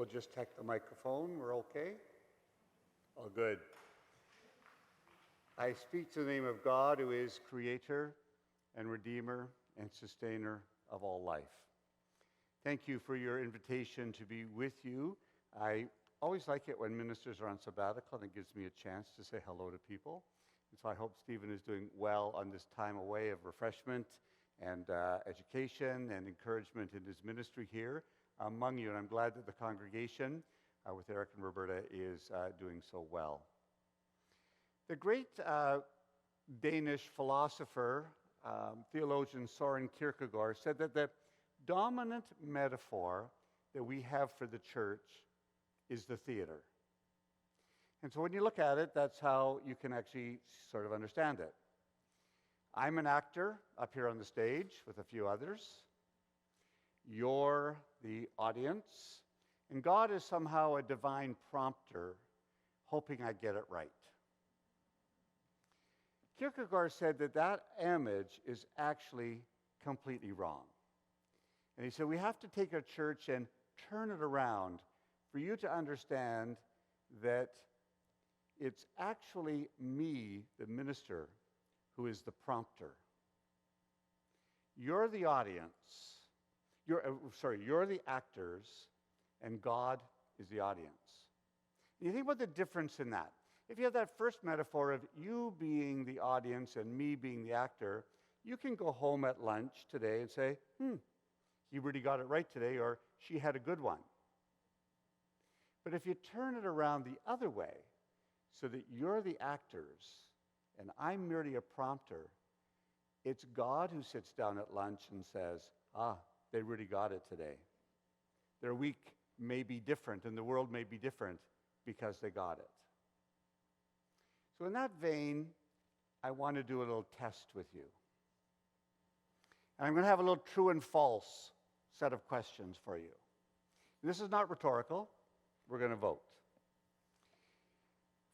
We'll just check the microphone. We're okay? All good. I speak to the name of God, who is creator and redeemer and sustainer of all life. Thank you for your invitation to be with you. I always like it when ministers are on sabbatical, and it gives me a chance to say hello to people. And so I hope Stephen is doing well on this time away of refreshment and education and encouragement in his ministry here among you. And I'm glad that the congregation, with Eric and Roberta, is doing so well. The great Danish philosopher, theologian Søren Kierkegaard said that the dominant metaphor that we have for the church is the theater. And so when you look at it, that's how you can actually sort of understand it. I'm an actor up here on the stage with a few others. You're the audience. And God is somehow a divine prompter, hoping I get it right. Kierkegaard said that that image is actually completely wrong. And he said we have to take a church and turn it around for you to understand that it's actually me, the minister, who is the prompter. You're the audience. You're the actors, and God is the audience. And you think about the difference in that. If you have that first metaphor of you being the audience and me being the actor, you can go home at lunch today and say, he really got it right today, or she had a good one. But if you turn it around the other way, so that you're the actors and I'm merely a prompter, it's God who sits down at lunch and says, they really got it today. Their week may be different and the world may be different because they got it. So in that vein, I want to do a little test with you. And I'm going to have a little true and false set of questions for you. This is not rhetorical. We're going to vote.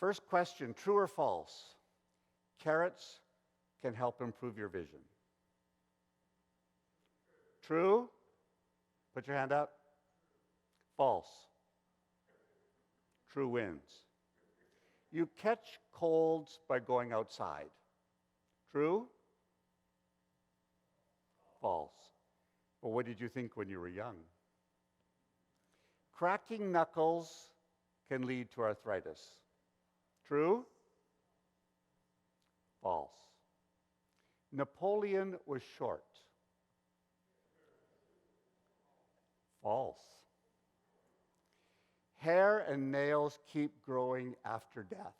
First question, true or false? Carrots can help improve your vision. True? Put your hand up. False. True wins. You catch colds by going outside. True? False. Well, what did you think when you were young? Cracking knuckles can lead to arthritis. True? False. Napoleon was short. False. Hair and nails keep growing after death.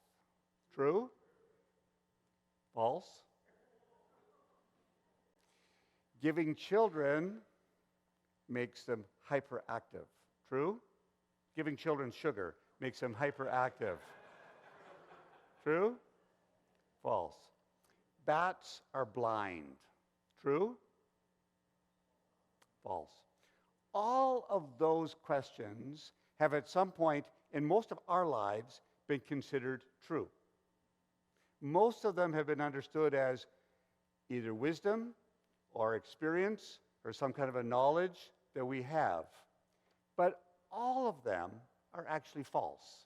True? False. Giving children makes them hyperactive. True? Giving children sugar makes them hyperactive. True? False. Bats are blind. True? False. All of those questions have at some point in most of our lives been considered true. Most of them have been understood as either wisdom or experience or some kind of a knowledge that we have. But all of them are actually false.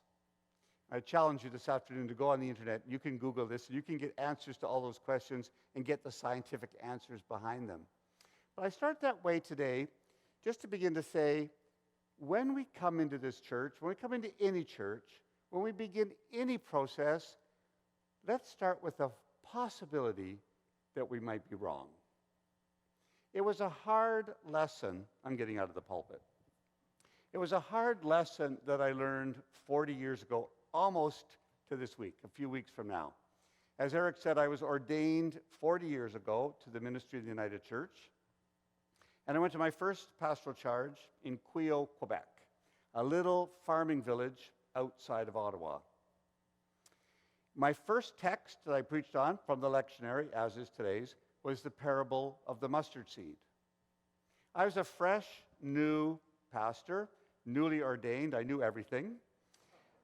I challenge you this afternoon to go on the internet. You can Google this. You can get answers to all those questions and get the scientific answers behind them. But I start that way today just to begin to say, when we come into this church, when we come into any church, when we begin any process, let's start with the possibility that we might be wrong. It was a hard lesson. I'm getting out of the pulpit. It was a hard lesson that I learned 40 years ago, almost to this week, a few weeks from now. As Eric said, I was ordained 40 years ago to the ministry of the United Church. And I went to my first pastoral charge in Quio, Quebec, a little farming village outside of Ottawa. My first text that I preached on from the lectionary, as is today's, was the parable of the mustard seed. I was a fresh, new pastor, newly ordained. I knew everything.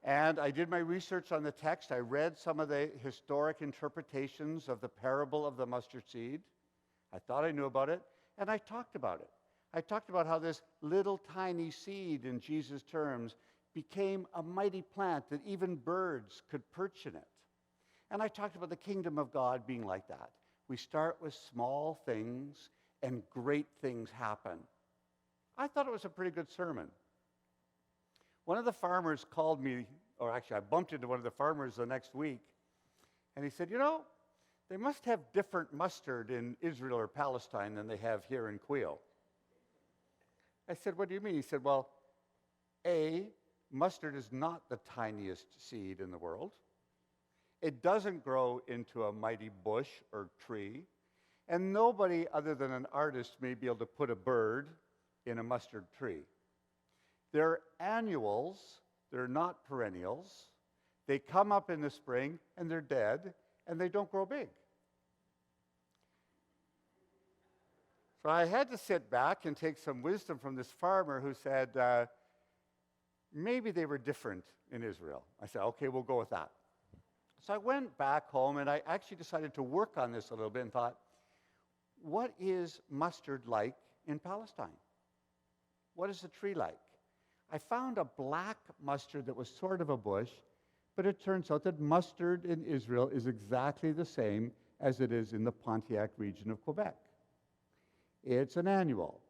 And I did my research on the text. I read some of the historic interpretations of the parable of the mustard seed. I thought I knew about it, and I talked about it. I talked about how this little tiny seed in Jesus' terms became a mighty plant that even birds could perch in it. And I talked about the kingdom of God being like that. We start with small things and great things happen. I thought it was a pretty good sermon. One of the farmers called me, or actually I bumped into one of the farmers the next week, and he said, they must have different mustard in Israel or Palestine than they have here in Quio. I said, what do you mean? He said, well, A, mustard is not the tiniest seed in the world. It doesn't grow into a mighty bush or tree. And nobody other than an artist may be able to put a bird in a mustard tree. They're annuals. They're not perennials. They come up in the spring and they're dead and they don't grow big. So I had to sit back and take some wisdom from this farmer who said, maybe they were different in Israel. I said, okay, we'll go with that. So I went back home and I actually decided to work on this a little bit and thought, what is mustard like in Palestine? What is the tree like? I found a black mustard that was sort of a bush, but it turns out that mustard in Israel is exactly the same as it is in the Pontiac region of Quebec. It's an annual.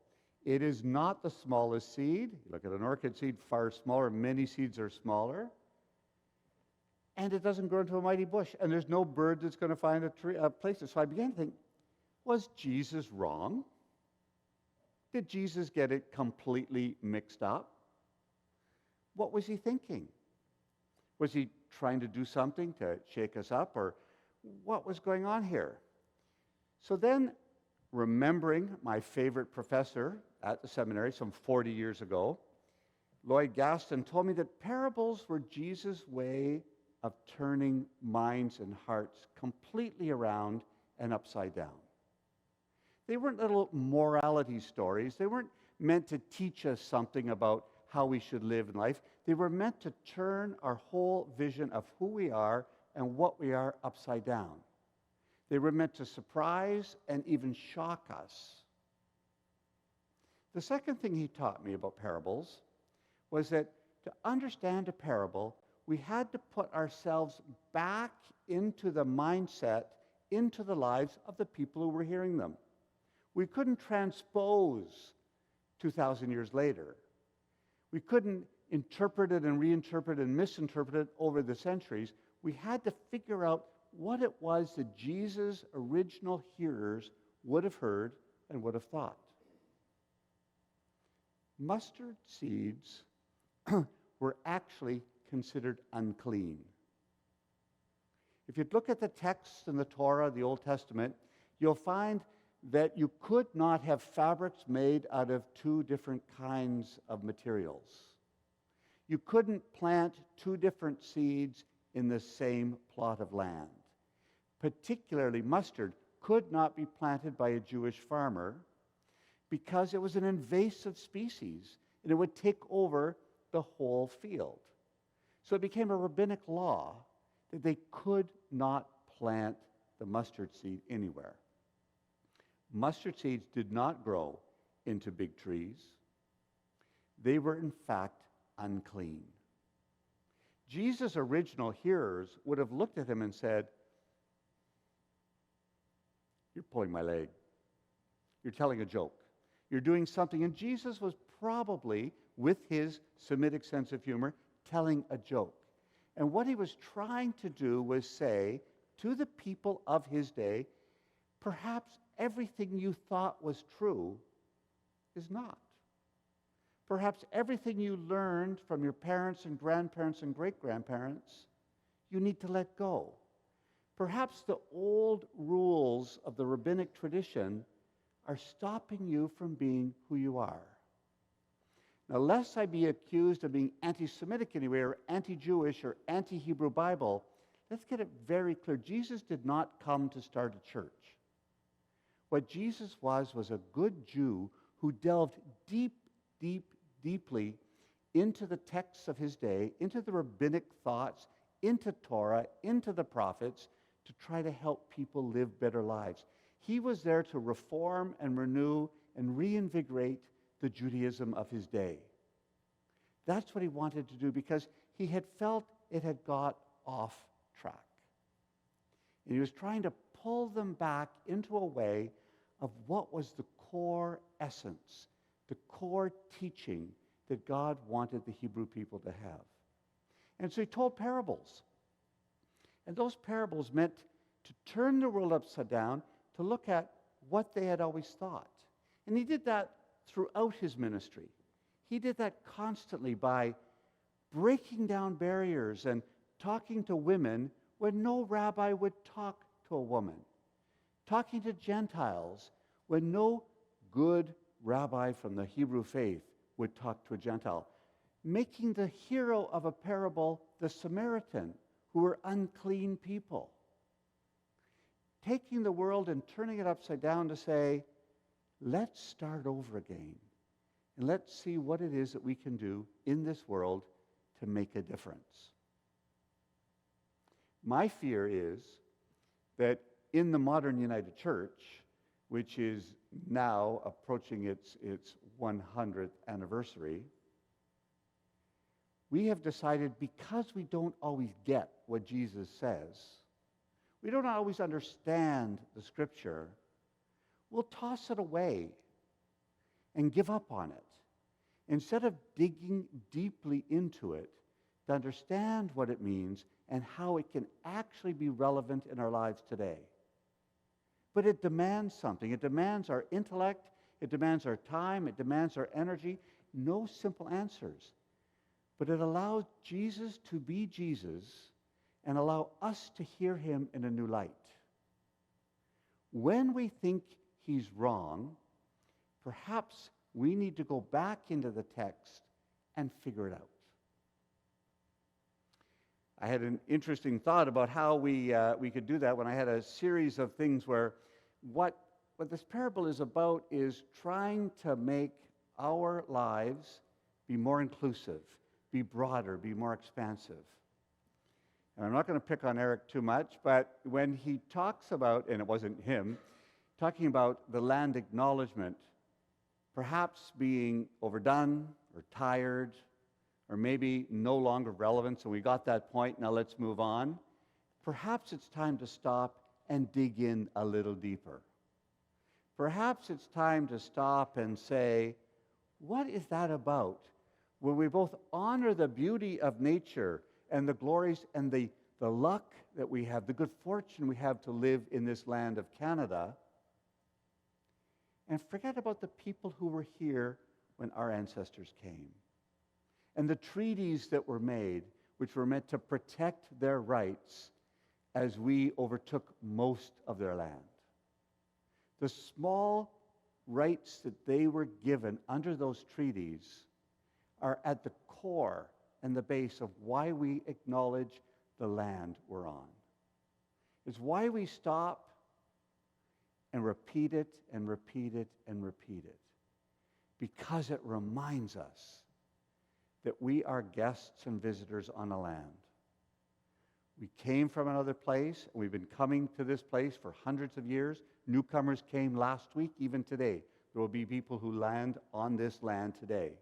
It is not the smallest seed. You look at an orchid seed, far smaller. Many seeds are smaller. And it doesn't grow into a mighty bush. And there's no bird that's going to find a place. So I began to think, was Jesus wrong? Did Jesus get it completely mixed up? What was he thinking? Was he trying to do something to shake us up? Or what was going on here? So then, remembering my favorite professor at the seminary some 40 years ago, Lloyd Gaston told me that parables were Jesus' way of turning minds and hearts completely around and upside down. They weren't little morality stories. They weren't meant to teach us something about how we should live in life. They were meant to turn our whole vision of who we are and what we are upside down. They were meant to surprise and even shock us. The second thing he taught me about parables was that to understand a parable, we had to put ourselves back into the mindset, into the lives of the people who were hearing them. We couldn't transpose 2,000 years later. We couldn't interpret it and reinterpret and misinterpret it over the centuries. We had to figure out what it was that Jesus' original hearers would have heard and would have thought. Mustard seeds were actually considered unclean. If you look at the texts in the Torah, the Old Testament, you'll find that you could not have fabrics made out of two different kinds of materials. You couldn't plant two different seeds in the same plot of land. Particularly mustard could not be planted by a Jewish farmer because it was an invasive species and it would take over the whole field. So it became a rabbinic law that they could not plant the mustard seed anywhere. Mustard seeds did not grow into big trees. They were, in fact, unclean. Jesus' original hearers would have looked at him and said, "You're pulling my leg. You're telling a joke. You're doing something." And Jesus was probably, with his Semitic sense of humor, telling a joke. And what he was trying to do was say to the people of his day, perhaps everything you thought was true is not. Perhaps everything you learned from your parents and grandparents and great-grandparents, you need to let go. Perhaps the old rules of the rabbinic tradition are stopping you from being who you are. Now, lest I be accused of being anti-Semitic anyway, or anti-Jewish, or anti-Hebrew Bible, let's get it very clear. Jesus did not come to start a church. What Jesus was a good Jew who delved deeply into the texts of his day, into the rabbinic thoughts, into Torah, into the prophets, to try to help people live better lives. He was there to reform and renew and reinvigorate the Judaism of his day. That's what he wanted to do because he had felt it had got off track. And he was trying to pull them back into a way of what was the core essence, the core teaching that God wanted the Hebrew people to have. And so he told parables. And those parables meant to turn the world upside down, to look at what they had always thought. And he did that throughout his ministry. He did that constantly by breaking down barriers and talking to women when no rabbi would talk to a woman, talking to Gentiles when no good rabbi from the Hebrew faith would talk to a Gentile, making the hero of a parable the Samaritan, who were unclean people. Taking the world and turning it upside down to say, let's start over again, and let's see what it is that we can do in this world to make a difference. My fear is that in the modern United Church, which is now approaching its 100th anniversary, we have decided, because we don't always get what Jesus says, we don't always understand the Scripture, we'll toss it away and give up on it, instead of digging deeply into it to understand what it means and how it can actually be relevant in our lives today. But it demands something. It demands our intellect. It demands our time. It demands our energy. No simple answers. But it allows Jesus to be Jesus and allow us to hear him in a new light. When we think he's wrong, perhaps we need to go back into the text and figure it out. I had an interesting thought about how we could do that when I had a series of things where what this parable is about is trying to make our lives be more inclusive, be broader, be more expansive. And I'm not going to pick on Eric too much, but when he talks about, and it wasn't him, talking about the land acknowledgement, perhaps being overdone or tired, or maybe no longer relevant, so we got that point, now let's move on. Perhaps it's time to stop and dig in a little deeper. Perhaps it's time to stop and say, what is that about? Where we both honor the beauty of nature and the glories and the luck that we have, the good fortune we have to live in this land of Canada, and forget about the people who were here when our ancestors came, and the treaties that were made, which were meant to protect their rights as we overtook most of their land. The small rights that they were given under those treaties are at the core and the base of why we acknowledge the land we're on. It's why we stop and repeat it and repeat it and repeat it. Because it reminds us that we are guests and visitors on a land. We came from another place, and we've been coming to this place for hundreds of years. Newcomers came last week, even today. There will be people who land on this land today.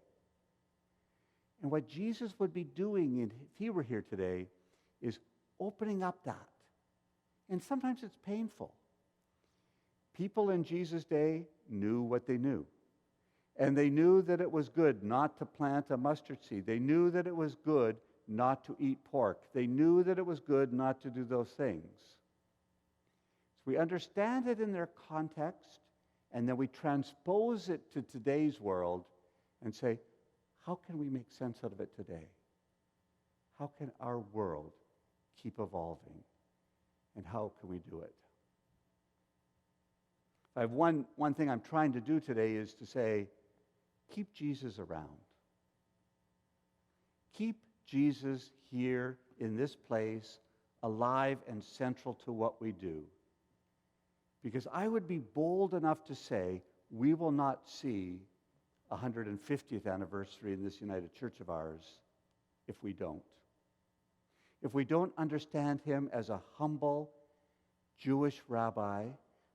And what Jesus would be doing, if he were here today, is opening up that. And sometimes it's painful. People in Jesus' day knew what they knew. And they knew that it was good not to plant a mustard seed. They knew that it was good not to eat pork. They knew that it was good not to do those things. So we understand it in their context, and then we transpose it to today's world and say, how can we make sense out of it today? How can our world keep evolving? And how can we do it? I have one thing I'm trying to do today is to say, keep Jesus around. Keep Jesus here in this place, alive and central to what we do. Because I would be bold enough to say we will not see 150th anniversary in this United Church of ours if we don't. If we don't understand him as a humble Jewish rabbi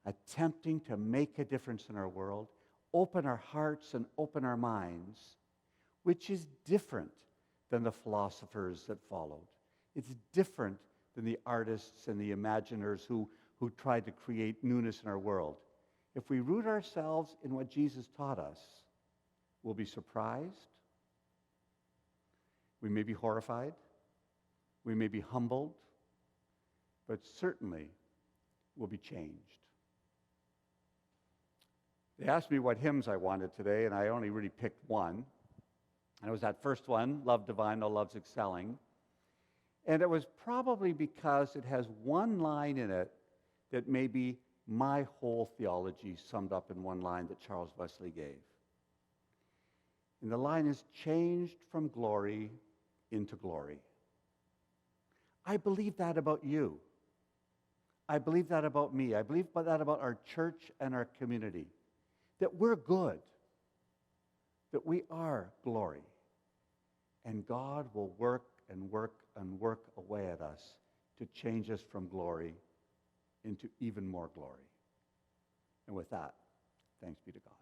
attempting to make a difference in our world, open our hearts and open our minds, which is different than the philosophers that followed. It's different than the artists and the imaginers who tried to create newness in our world. If we root ourselves in what Jesus taught us, we'll be surprised. We may be horrified. We may be humbled. But certainly we'll be changed. They asked me what hymns I wanted today, and I only really picked one. And it was that first one, Love Divine, No Love's Excelling. And it was probably because it has one line in it that may be my whole theology summed up in one line that Charles Wesley gave. And the line is, changed from glory into glory. I believe that about you. I believe that about me. I believe that about our church and our community. That we're good. That we are glory. And God will work and work and work away at us to change us from glory into even more glory. And with that, thanks be to God.